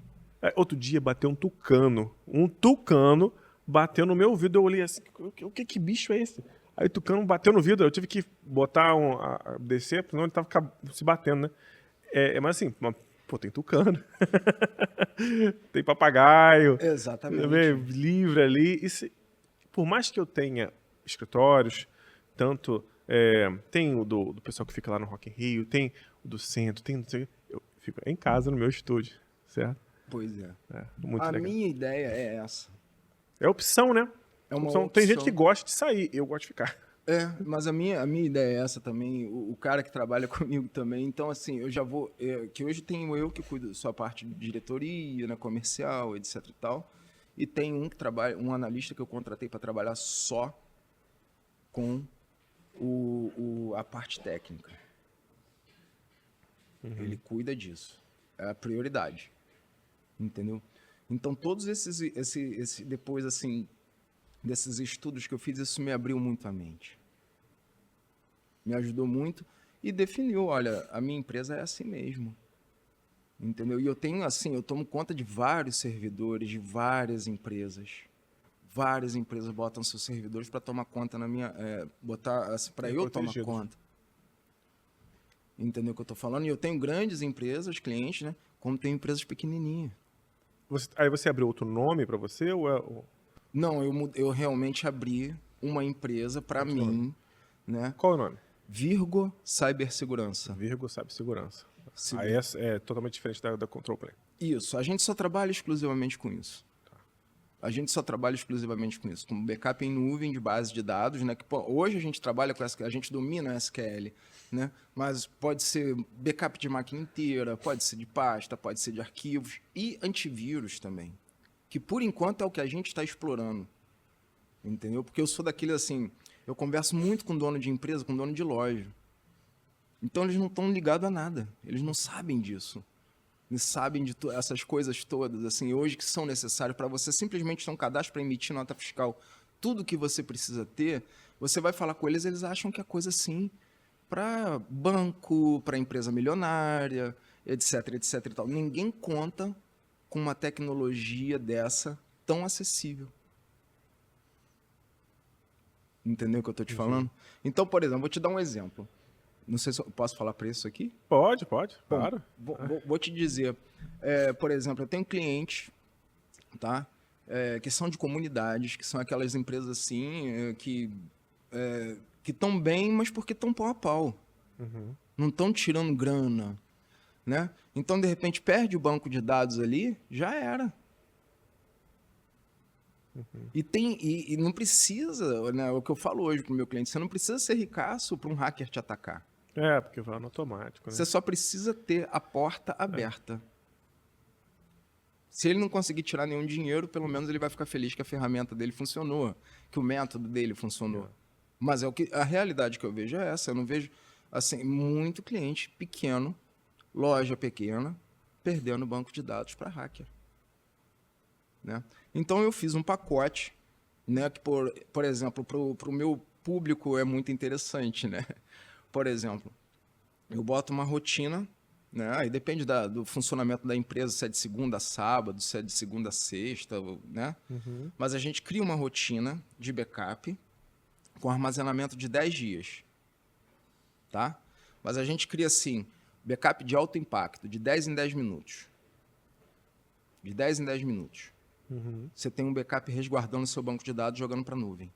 Outro dia bateu um tucano. Um tucano bateu no meu ouvido. Eu olhei assim, que bicho é esse? Aí o tucano bateu no vidro. Eu tive que botar descer, senão ele tava se batendo, né? Mas assim, pô, tem tucano. Tem papagaio. Exatamente. Livre ali. Por mais que eu tenha escritórios, tanto... tem o do pessoal que fica lá no Rock in Rio, tem o do centro, eu fico em casa, no meu estúdio, certo? Pois é. Muito legal. Minha ideia é essa. É opção, né? É uma opção. opção. Tem gente que gosta de sair, eu gosto de ficar. Mas a minha ideia é essa também, o cara que trabalha comigo também. Então, assim, eu já vou... que hoje tenho eu que cuido da sua parte de diretoria, né, comercial, etc e tal. E tem um analista que eu contratei para trabalhar só com a parte técnica. Uhum. Ele cuida disso. É a prioridade. Entendeu? Então, todos depois, assim, desses estudos que eu fiz, isso me abriu muito a mente. Me ajudou muito e definiu, olha, a minha empresa é assim mesmo. Entendeu? E eu tenho, assim, eu tomo conta de vários servidores, de várias empresas. Várias empresas botam seus servidores para tomar conta na minha... botar para eu tomar conta. Entendeu o que eu estou falando? E eu tenho grandes empresas, clientes, né? Como tem empresas pequenininhas. Aí você abriu outro nome para você? Não, eu realmente abri uma empresa para mim. Né? Qual é o nome? Virgo Cibersegurança. Virgo Cibersegurança. Aí é totalmente diferente da Control Plane. Isso. A gente só trabalha exclusivamente com isso. A gente só trabalha exclusivamente com isso, com backup em nuvem de base de dados, né? Que, hoje a gente trabalha com SQL, a gente domina SQL, né? Mas pode ser backup de máquina inteira, pode ser de pasta, pode ser de arquivos e antivírus também, que por enquanto é o que a gente está explorando, entendeu? Porque eu sou daquele assim, eu converso muito com dono de empresa, com dono de loja, então eles não estão ligados a nada, eles não sabem disso. Sabem de essas coisas todas, assim, hoje que são necessárias para você simplesmente ter um cadastro para emitir nota fiscal. Tudo que você precisa ter, você vai falar com eles, eles acham que é coisa assim para banco, para empresa milionária, etc, etc e tal. Ninguém conta com uma tecnologia dessa tão acessível. Entendeu o que eu estou te falando? Então, por exemplo, vou te dar um exemplo. Não sei se eu posso falar preço aqui? Pode, Bom, claro. Vou te dizer, por exemplo, eu tenho um cliente, tá? que são de comunidades, que são aquelas empresas assim, que estão bem, mas porque estão pau a pau. Não estão tirando grana, né? Então, de repente, perde o banco de dados ali, já era. E não precisa, né, o que eu falo hoje para o meu cliente, você não precisa ser ricaço para um hacker te atacar. Porque vai no automático, né? Você só precisa ter a porta aberta. Se ele não conseguir tirar nenhum dinheiro, pelo menos ele vai ficar feliz que a ferramenta dele funcionou, que o método dele funcionou. Mas a realidade que eu vejo é essa. Eu não vejo assim, muito cliente pequeno, loja pequena, perdendo banco de dados para hacker. Né? Então eu fiz um pacote, né, que, por exemplo, para o meu público é muito interessante. Né? Por exemplo, eu boto uma rotina, né? Aí depende do funcionamento da empresa, se é de segunda a sábado, se é de segunda a sexta, né? Mas a gente cria uma rotina de backup com armazenamento de 10 dias. Tá? Mas a gente cria assim, backup de alto impacto, de 10 em 10 minutos. De 10 em 10 minutos. Você tem um backup resguardando o seu banco de dados, jogando para a nuvem.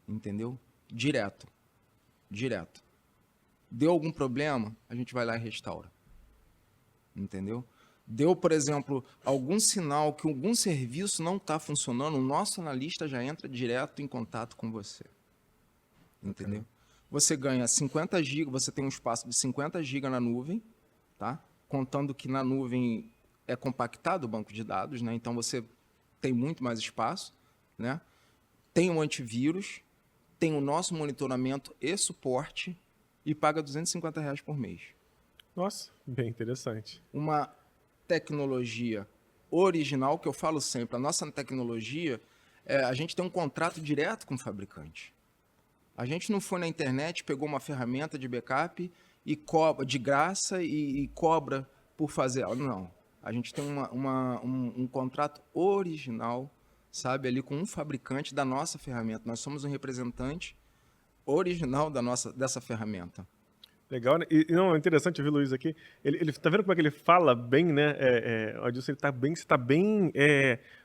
Entendeu? Direto. Deu algum problema, a gente vai lá e restaura. Entendeu? Deu, por exemplo, algum sinal que algum serviço não está funcionando, o nosso analista já entra direto em contato com você. Entendeu? Okay. Você ganha 50 GB, você tem um espaço de 50 GB na nuvem, tá? Contando que na nuvem é compactado o banco de dados, né? Então você tem muito mais espaço, né? Tem um antivírus, tem o nosso monitoramento e suporte e paga R$250 por mês. Nossa, bem interessante. Uma tecnologia original, que eu falo sempre, a nossa tecnologia, a gente tem um contrato direto com o fabricante. A gente não foi na internet, pegou uma ferramenta de backup e cobra de graça e cobra por fazer. Não. A gente tem um contrato original, sabe, ali com um fabricante da nossa ferramenta. Nós somos um representante original dessa ferramenta. Legal, né? E não, é interessante ouvir o Luiz aqui. Ele tá vendo como é que ele fala bem, né? Adilson, você tá bem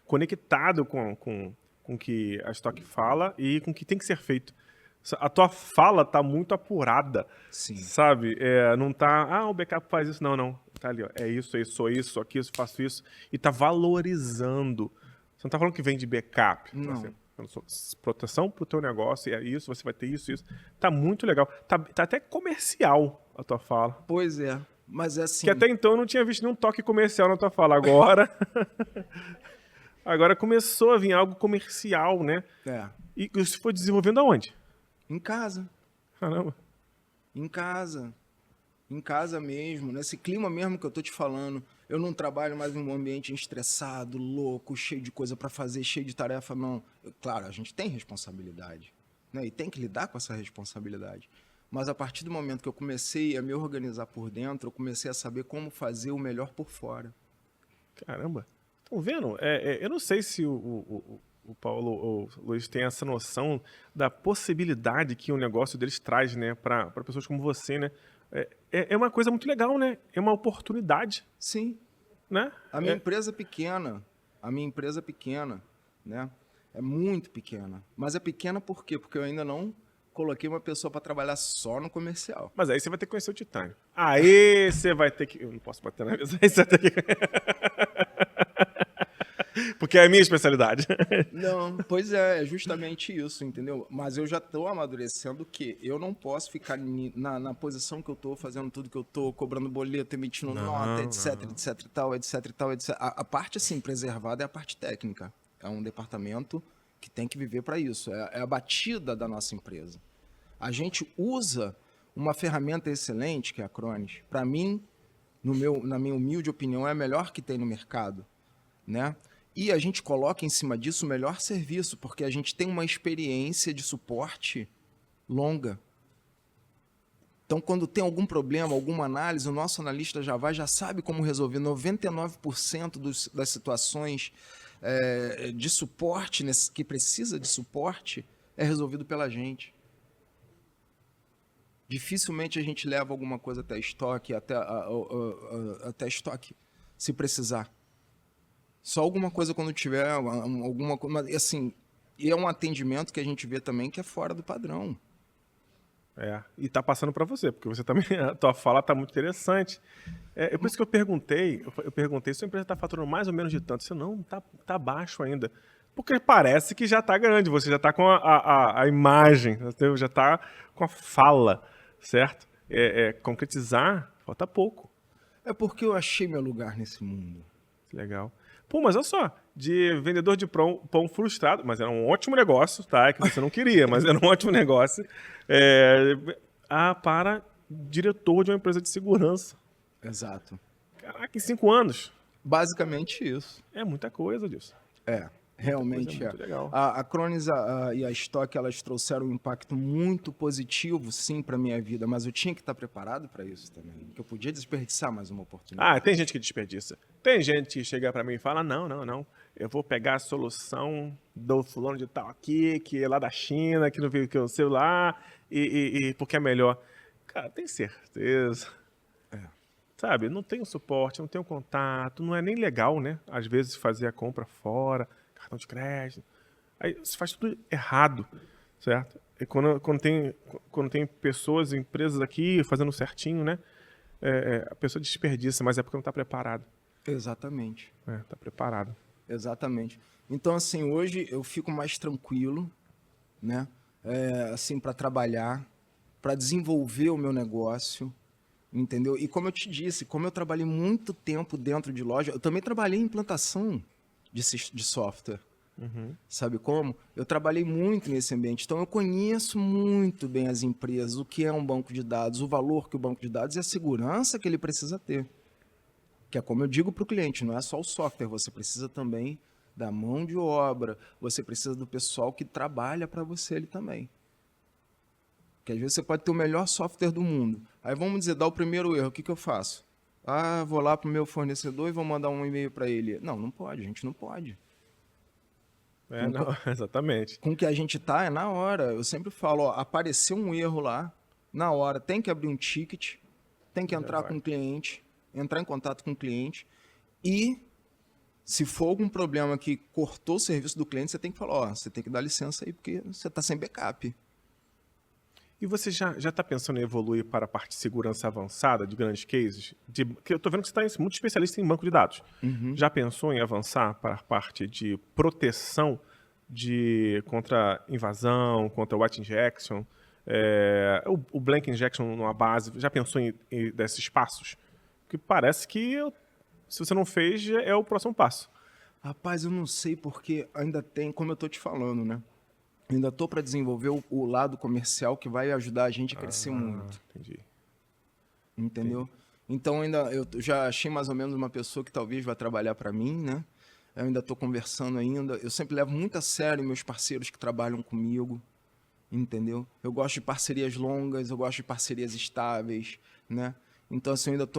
conectado com o que a Stock fala e com o que tem que ser feito. A tua fala tá muito apurada. Sim. Sabe? Não tá, o backup faz isso. Não. Tá ali, ó. É isso, sou isso, aqui eu faço isso. E tá valorizando. Você não tá falando que vem de backup. Não. Assim, proteção pro teu negócio, é isso, você vai ter isso. Tá muito legal. Tá até comercial a tua fala. Pois é, mas é assim... Que até então eu não tinha visto nenhum toque comercial na tua fala. Agora começou a vir algo comercial, né? E você foi desenvolvendo aonde? Em casa. Caramba. Em casa mesmo, nesse clima mesmo que eu tô te falando. Eu não trabalho mais em um ambiente estressado, louco, cheio de coisa para fazer, cheio de tarefa, não. Claro, a gente tem responsabilidade, né? E tem que lidar com essa responsabilidade. Mas a partir do momento que eu comecei a me organizar por dentro, eu comecei a saber como fazer o melhor por fora. Caramba. Estão vendo? Eu não sei se o Paulo ou o Luiz tem essa noção da possibilidade que o negócio deles traz, né, para pessoas como você, né? É uma coisa muito legal, né? É uma oportunidade. Sim. Né? A minha empresa é pequena, né? É muito pequena. Mas é pequena por quê? Porque eu ainda não coloquei uma pessoa para trabalhar só no comercial. Mas aí você vai ter que conhecer o Titânio. Aí você vai ter que... Eu não posso bater na mesa. Aí você vai ter que... Porque é a minha especialidade. Não, pois é justamente isso, entendeu? Mas eu já estou amadurecendo que eu não posso ficar na posição que eu estou, fazendo tudo que eu estou, cobrando boleto, emitindo nota, etc e tal. A parte, assim, preservada é a parte técnica. É um departamento que tem que viver para isso. É a batida da nossa empresa. A gente usa uma ferramenta excelente, que é a Acronis. Para mim, na minha humilde opinião, é a melhor que tem no mercado, né? E a gente coloca em cima disso o melhor serviço, porque a gente tem uma experiência de suporte longa. Então, quando tem algum problema, alguma análise, o nosso analista já sabe como resolver. 99% das situações de suporte, que precisa de suporte, é resolvido pela gente. Dificilmente a gente leva alguma coisa até estoque, se precisar. Só alguma coisa quando tiver alguma coisa, assim, e é um atendimento que a gente vê também que é fora do padrão. E tá passando para você, porque você também, a tua fala tá muito interessante. É por isso que eu perguntei se a empresa está faturando mais ou menos de tanto. Você não, tá baixo ainda. Porque parece que já tá grande, você já tá com a imagem, já tá com a fala, certo? Concretizar, falta pouco. É porque eu achei meu lugar nesse mundo. Legal. Pô, mas olha só, de vendedor de pão frustrado, mas era um ótimo negócio, tá? É que você não queria, mas era um ótimo negócio. Para diretor de uma empresa de segurança. Exato. Caraca, em 5 anos. Basicamente isso. É muita coisa disso. Realmente muito legal. A Cronis e a Stock, elas trouxeram um impacto muito positivo, sim, para minha vida, mas eu tinha que estar preparado para isso também, porque eu podia desperdiçar mais uma oportunidade. Tem gente que desperdiça. Tem gente que chega para mim e fala, não, eu vou pegar a solução do fulano de tal aqui, que é lá da China, que não viu que é o celular, e porque é melhor. Cara, tem certeza. Sabe, não tem o suporte, não tem o contato, não é nem legal, né? Às vezes fazer a compra fora, cartão de crédito. Aí você faz tudo errado, certo? E quando tem pessoas, empresas aqui fazendo certinho, né? A pessoa desperdiça, mas é porque não está preparado. Exatamente. Tá preparado. Exatamente. Então, assim, hoje eu fico mais tranquilo, né? Assim, para trabalhar, para desenvolver o meu negócio, entendeu? E como eu te disse, como eu trabalhei muito tempo dentro de loja, eu também trabalhei em implantação de software. Sabe como? Eu trabalhei muito nesse ambiente, então eu conheço muito bem as empresas, o que é um banco de dados, o valor que o banco de dados e a segurança que ele precisa ter. Que é como eu digo para o cliente, não é só o software, você precisa também da mão de obra, você precisa do pessoal que trabalha para você ali também. Porque às vezes você pode ter o melhor software do mundo. Aí vamos dizer, dá o primeiro erro, o que eu faço? Vou lá para o meu fornecedor e vou mandar um e-mail para ele. Não pode, a gente não pode. Não, exatamente. Com o que a gente tá é na hora. Eu sempre falo, apareceu um erro lá, na hora, tem que abrir um ticket, tem que entrar com o cliente, entrar em contato com o cliente e se for algum problema que cortou o serviço do cliente, você tem que falar, você tem que dar licença aí porque você está sem backup. E você já está pensando em evoluir para a parte de segurança avançada de grandes cases? Que eu estou vendo que você está muito especialista em banco de dados. Já pensou em avançar para a parte de proteção contra invasão, contra white injection, o blank injection numa base? Já pensou em desses passos? Porque parece que se você não fez, é o próximo passo. Rapaz, eu não sei porque ainda tem, como eu estou te falando, né? Ainda estou para desenvolver o lado comercial que vai ajudar a gente a crescer muito. Entendi. Entendeu? Então eu já achei mais ou menos uma pessoa que talvez vai trabalhar para mim, né? Eu ainda estou conversando ainda. Eu sempre levo muito a sério meus parceiros que trabalham comigo, entendeu? Eu gosto de parcerias longas, eu gosto de parcerias estáveis, né? Então assim, eu ainda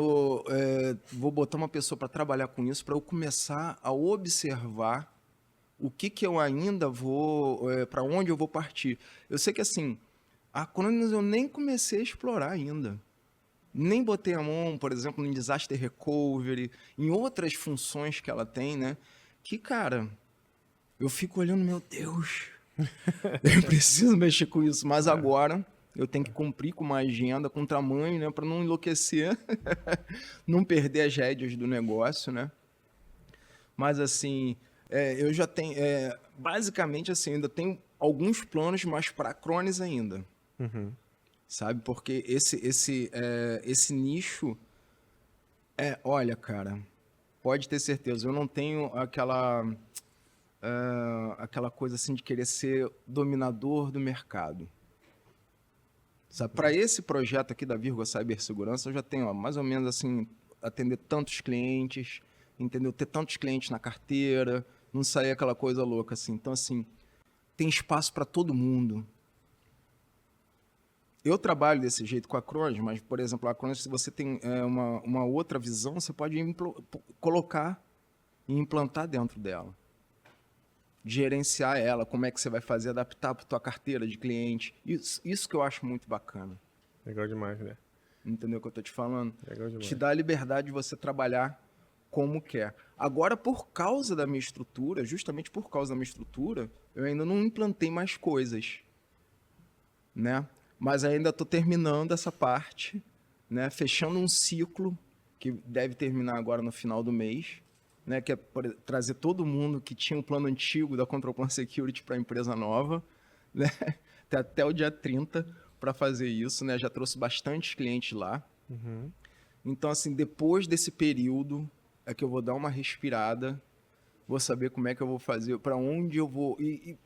vou botar uma pessoa para trabalhar com isso para eu começar a observar o que eu ainda vou, para onde eu vou partir. Eu sei que assim, a Cronos eu nem comecei a explorar ainda. Nem botei a mão, por exemplo, em disaster recovery, em outras funções que ela tem, né? Que, cara, eu fico olhando, meu Deus, eu preciso mexer com isso. Mas agora eu tenho que cumprir com uma agenda, com tamanho, né? Para não enlouquecer, não perder as rédeas do negócio, né? Mas, assim, eu já tenho... basicamente, assim, ainda tenho alguns planos, mas para a Cronis ainda. Sabe? Porque esse nicho olha, cara, pode ter certeza, eu não tenho aquela coisa assim de querer ser dominador do mercado. Sabe? Para esse projeto aqui da Virgo Cibersegurança, eu já tenho mais ou menos assim, atender tantos clientes, entendeu? Ter tantos clientes na carteira, não sair aquela coisa louca assim. Então, assim, tem espaço para todo mundo. Eu trabalho desse jeito com a Cronos, mas, por exemplo, a Cronos, se você tem uma outra visão, você pode colocar e implantar dentro dela. Gerenciar ela, como é que você vai fazer, adaptar para a tua carteira de cliente. Isso que eu acho muito bacana. Legal demais, né? Entendeu o que eu estou te falando? Legal demais. Te dá a liberdade de você trabalhar como quer. Agora, por causa da minha estrutura, justamente por causa da minha estrutura, eu ainda não implantei mais coisas, né? Mas ainda estou terminando essa parte, né? Fechando um ciclo que deve terminar agora no final do mês, né? Que é trazer todo mundo que tinha um plano antigo da Control Plan Security para a empresa nova, né? Tem até o dia 30 para fazer isso, né? Já trouxe bastante clientes lá. Então, assim, depois desse período é que eu vou dar uma respirada, vou saber como é que eu vou fazer, para onde eu vou e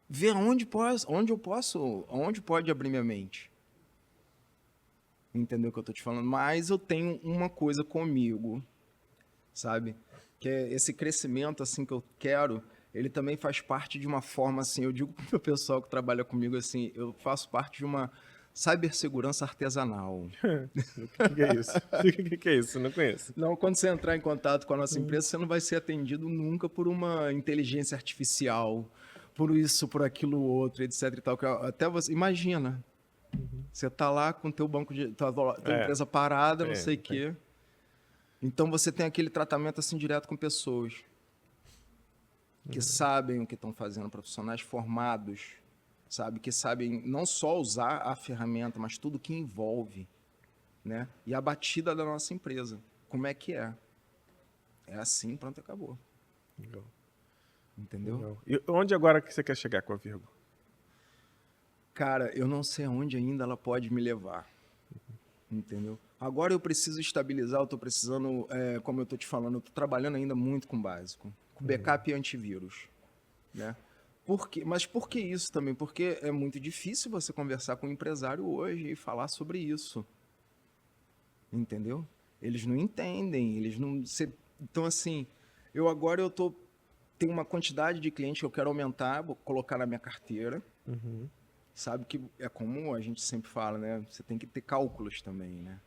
ver onde pode abrir minha mente. Entendeu o que eu tô te falando? Mas eu tenho uma coisa comigo, sabe? Que é esse crescimento assim que eu quero, ele também faz parte de uma forma assim, eu digo pro meu pessoal que trabalha comigo assim, eu faço parte de uma cibersegurança artesanal. O que é isso? O que é isso? Não conheço. Não, quando você entrar em contato com a nossa empresa, você não vai ser atendido nunca por uma inteligência artificial, por isso, por aquilo outro, etc e tal. Até você, imagina, você tá lá com o teu banco de tua empresa parada, não sei o quê. Então você tem aquele tratamento assim direto com pessoas que sabem o que estão fazendo, profissionais formados, sabe, que sabem não só usar a ferramenta, mas tudo que envolve, né? E a batida da nossa empresa, como é que é? É assim, pronto, acabou. Legal. Entendeu? Legal. E onde agora que você quer chegar com a Virgo? Cara, eu não sei aonde ainda ela pode me levar. Entendeu? Agora eu preciso estabilizar, eu tô precisando, como eu tô te falando, eu tô trabalhando ainda muito com básico, com backup e antivírus, né? Mas por que isso também? Porque é muito difícil você conversar com um empresário hoje e falar sobre isso. Entendeu? Eles não entendem, eles não... Então, assim, tenho uma quantidade de clientes que eu quero aumentar, vou colocar na minha carteira. Sabe que é como a gente sempre fala, né? Você tem que ter cálculos também, né?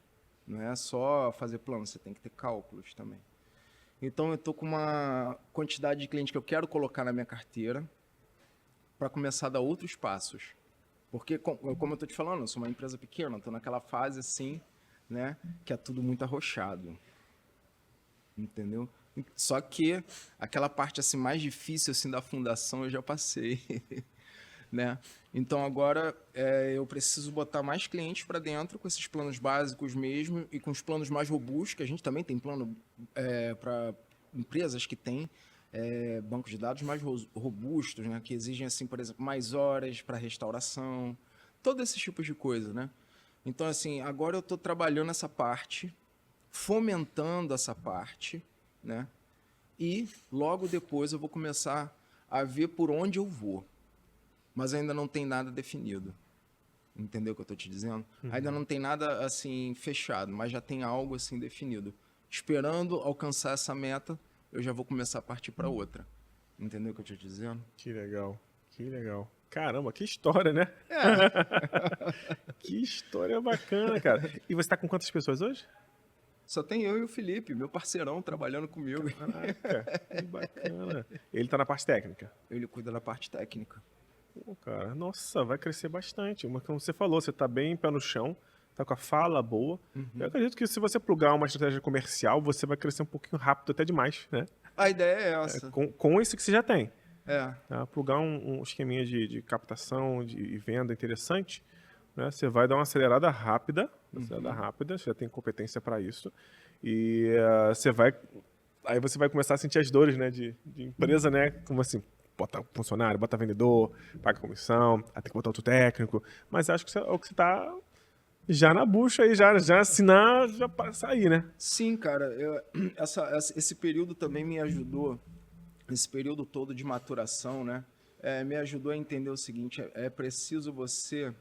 Não é só fazer plano, você tem que ter cálculos também. Então, eu estou com uma quantidade de clientes que eu quero colocar na minha carteira para começar a dar outros passos. Porque, como eu estou te falando, eu sou uma empresa pequena, estou naquela fase assim, né? Que é tudo muito arrochado. Entendeu? Só que aquela parte assim mais difícil assim da fundação eu já passei. Né? Então agora eu preciso botar mais clientes para dentro com esses planos básicos mesmo e com os planos mais robustos, que a gente também tem plano para empresas que têm bancos de dados mais robustos, né? Que exigem, assim, por exemplo, mais horas para restauração, todos esses tipos de coisa, né? Então, assim, agora eu estou trabalhando essa parte, fomentando essa parte, né? E logo depois eu vou começar a ver por onde eu vou. Mas ainda não tem nada definido. Entendeu o que eu estou te dizendo? Ainda não tem nada assim fechado, mas já tem algo assim definido. Esperando alcançar essa meta, eu já vou começar a partir para outra. Entendeu o que eu estou te dizendo? Que legal, que legal. Caramba, que história, né? Que história bacana, cara. E você está com quantas pessoas hoje? Só tem eu e o Felipe, meu parceirão, trabalhando comigo. Caraca, que bacana. Ele está na parte técnica? Ele cuida da parte técnica. Pô, cara, nossa, vai crescer bastante. Mas como você falou, você tá bem pé no chão, tá com a fala boa. Eu acredito que se você plugar uma estratégia comercial, você vai crescer um pouquinho rápido, até demais, né? A ideia é essa. Com isso que você já tem. É. Tá? Plugar um esqueminha de captação e venda interessante, né? Você vai dar uma acelerada rápida, você já tem competência para isso. E você vai... Aí você vai começar a sentir as dores, né, de empresa, né? Como assim? Bota funcionário, bota vendedor, paga comissão, aí tem que botar outro técnico. Mas acho que é o que você tá já na bucha aí, já assinar, já passa aí, né? Sim, cara. Esse período também me ajudou, esse período todo de maturação, né? Me ajudou a entender o seguinte, é preciso você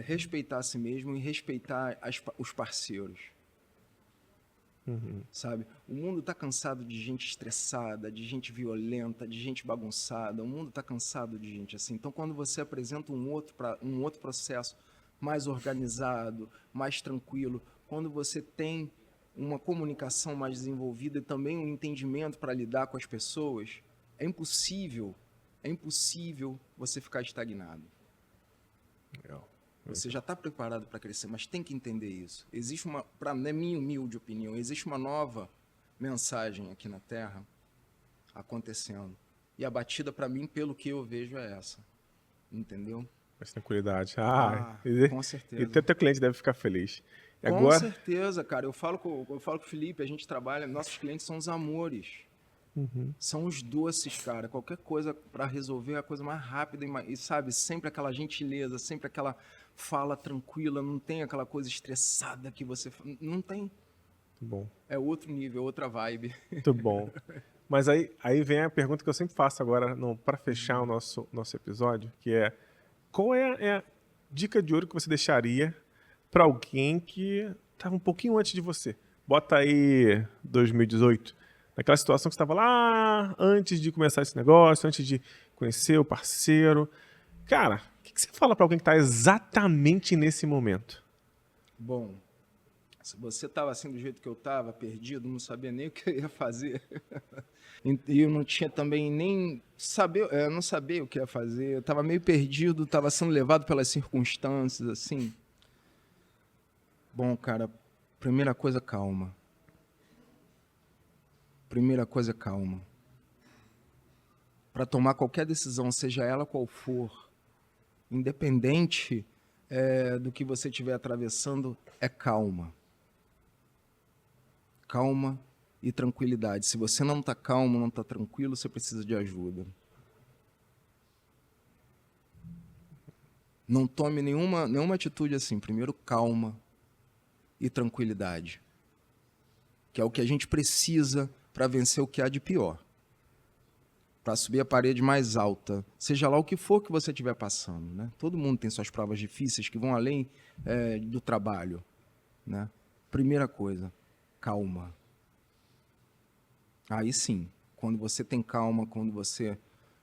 respeitar a si mesmo e respeitar os parceiros. Sabe? O mundo está cansado de gente estressada, de gente violenta, de gente bagunçada. O mundo está cansado de gente assim. Então, quando você apresenta um outro processo mais organizado, mais tranquilo, quando você tem uma comunicação mais desenvolvida e também um entendimento para lidar com as pessoas, é impossível você ficar estagnado. Legal. Você já está preparado para crescer, mas tem que entender isso. Existe na minha humilde opinião, existe uma nova mensagem aqui na Terra acontecendo. E a batida para mim, pelo que eu vejo, é essa. Entendeu? Mais tranquilidade. Com certeza. E teu cliente deve ficar feliz. E com agora... certeza, cara. Eu falo com o Felipe, a gente trabalha, nossos clientes são os amores. São os doces, cara. Qualquer coisa para resolver é a coisa mais rápida e, sabe, sempre aquela gentileza, sempre aquela fala tranquila, não tem aquela coisa estressada que você... Não tem. Muito bom. É outro nível, outra vibe. Muito bom. Mas aí vem a pergunta que eu sempre faço agora para fechar o nosso episódio, que é: qual é a dica de ouro que você deixaria para alguém que estava um pouquinho antes de você? Bota aí 2018, naquela situação que você estava lá antes de começar esse negócio, antes de conhecer o parceiro. Cara, o que você fala para alguém que está exatamente nesse momento? Bom, se você estava assim do jeito que eu estava, perdido, não sabia nem o que eu ia fazer, e eu não tinha também nem não sabia o que ia fazer, eu estava meio perdido, estava sendo levado pelas circunstâncias, assim. Bom, cara, primeira coisa, calma. Primeira coisa, calma. Para tomar qualquer decisão, seja ela qual for, independente do que você estiver atravessando, é calma. Calma e tranquilidade. Se você não está calmo, não está tranquilo, você precisa de ajuda. Não tome nenhuma atitude assim. Primeiro, calma e tranquilidade. Que é o que a gente precisa para vencer o que há de pior. Para subir a parede mais alta. Seja lá o que for que você estiver passando. Né? Todo mundo tem suas provas difíceis que vão além do trabalho. Né? Primeira coisa, calma. Aí sim, quando você tem calma, quando você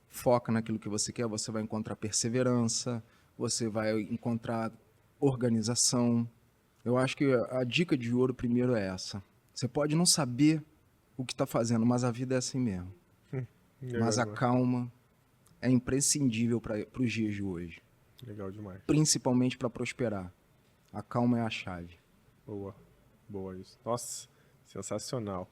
foca naquilo que você quer, você vai encontrar perseverança, você vai encontrar organização. Eu acho que a dica de ouro primeiro é essa. Você pode não saber o que está fazendo, mas a vida é assim mesmo. Mas a calma é imprescindível para os dias de hoje. Legal demais. Principalmente para prosperar. A calma é a chave. Boa isso. Nossa, sensacional.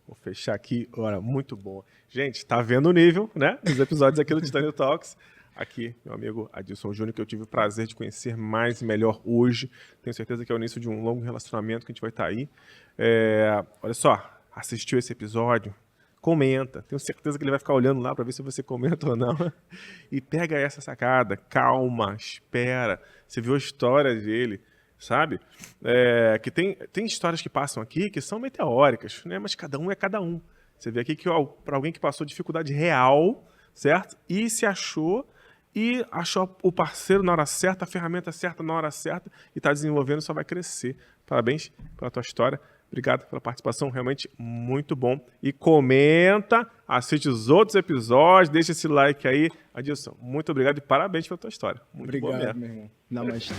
Vou fechar aqui. Ora, muito bom. Gente, tá vendo o nível, né? Dos episódios aqui do Titânio Talks. Aqui, meu amigo Adilson Júnior, que eu tive o prazer de conhecer mais e melhor hoje. Tenho certeza que é o início de um longo relacionamento que a gente vai estar aí. Olha só, assistiu esse episódio? Comenta. Tenho certeza que ele vai ficar olhando lá para ver se você comenta ou não. E pega essa sacada. Calma, espera. Você viu a história dele, sabe? Que tem histórias que passam aqui que são meteóricas, né? Mas cada um é cada um. Você vê aqui que para alguém que passou dificuldade real, certo? E se achou o parceiro na hora certa, a ferramenta certa na hora certa e está desenvolvendo, só vai crescer. Parabéns pela tua história. Obrigado pela participação, realmente muito bom. E comenta, assiste os outros episódios, deixa esse like aí. Adilson, muito obrigado e parabéns pela tua história. Muito obrigado, boa mesmo. meu irmão. Namastê.